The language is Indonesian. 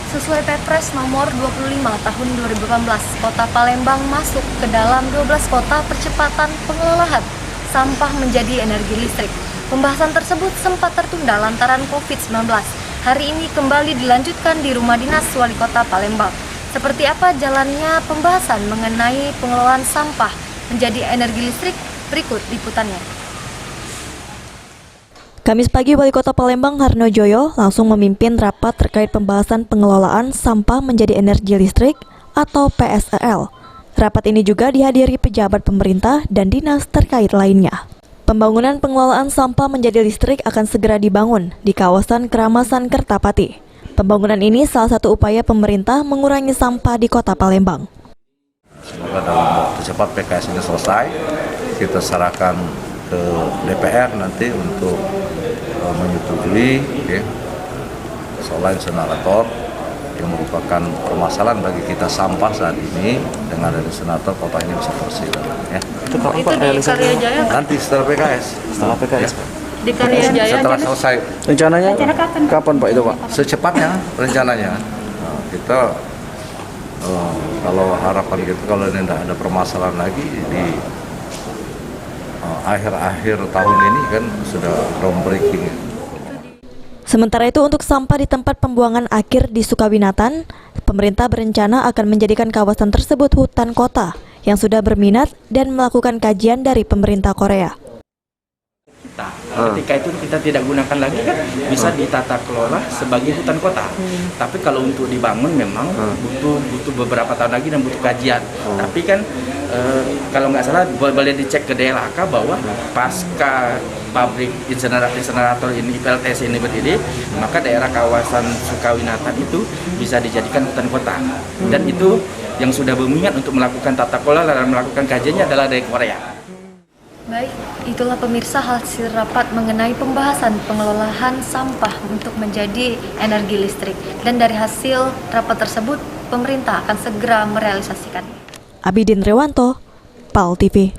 Sesuai Perpres nomor 25 tahun 2018, Kota Palembang masuk ke dalam 12 kota percepatan pengelolaan sampah menjadi energi listrik. Pembahasan tersebut sempat tertunda lantaran COVID-19. Hari ini kembali dilanjutkan di Rumah Dinas Wali Kota Palembang. Seperti apa jalannya pembahasan mengenai pengelolaan sampah menjadi energi listrik? Berikut liputannya. Kamis pagi, Wali Kota Palembang Harno Joyo langsung memimpin rapat terkait pembahasan pengelolaan sampah menjadi energi listrik atau PSEL. Rapat ini juga dihadiri pejabat pemerintah dan dinas terkait lainnya. Pembangunan pengelolaan sampah menjadi listrik akan segera dibangun di kawasan Keramasan Kertapati. Pembangunan ini salah satu upaya pemerintah mengurangi sampah di Kota Palembang. Semoga dalam waktu cepat PKS ini selesai, kita serahkan ke DPR nanti untuk menyetujui solar insinerator yang merupakan permasalahan bagi kita sampah saat ini. Dengan ada insinerator kota ini bisa bersih. Ya. Itu kapan Pak realisasinya? Nanti setelah PKS. Setelah PKS. Ya. Di Karya Jaya setelah selesai. Rencananya kapan Pak itu Pak? Secepatnya rencananya. Nah, kita kalau harapan kita kalau ini tidak ada permasalahan lagi di akhir-akhir tahun ini kan sudah groundbreaking. Sementara itu untuk sampah di tempat pembuangan akhir di Sukawinatan, pemerintah berencana akan menjadikan kawasan tersebut hutan kota yang sudah berminat dan melakukan kajian dari pemerintah Korea. Ketika itu kita tidak gunakan lagi kan bisa ditata kelola sebagai hutan kota. Tapi kalau untuk dibangun memang butuh beberapa tahun lagi dan butuh kajian. Tapi kan kalau nggak salah boleh dicek ke DLHK bahwa pasca pabrik insinerator ini PLTS ini berdiri, maka daerah kawasan Sukawinatan itu bisa dijadikan hutan kota. Dan itu yang sudah berminat untuk melakukan tata kelola dan melakukan kajiannya adalah dari Korea. Baik, itulah pemirsa hasil rapat mengenai pembahasan pengelolaan sampah untuk menjadi energi listrik. Dan dari hasil rapat tersebut, pemerintah akan segera merealisasikannya. Abidin Rewanto, PAL TV.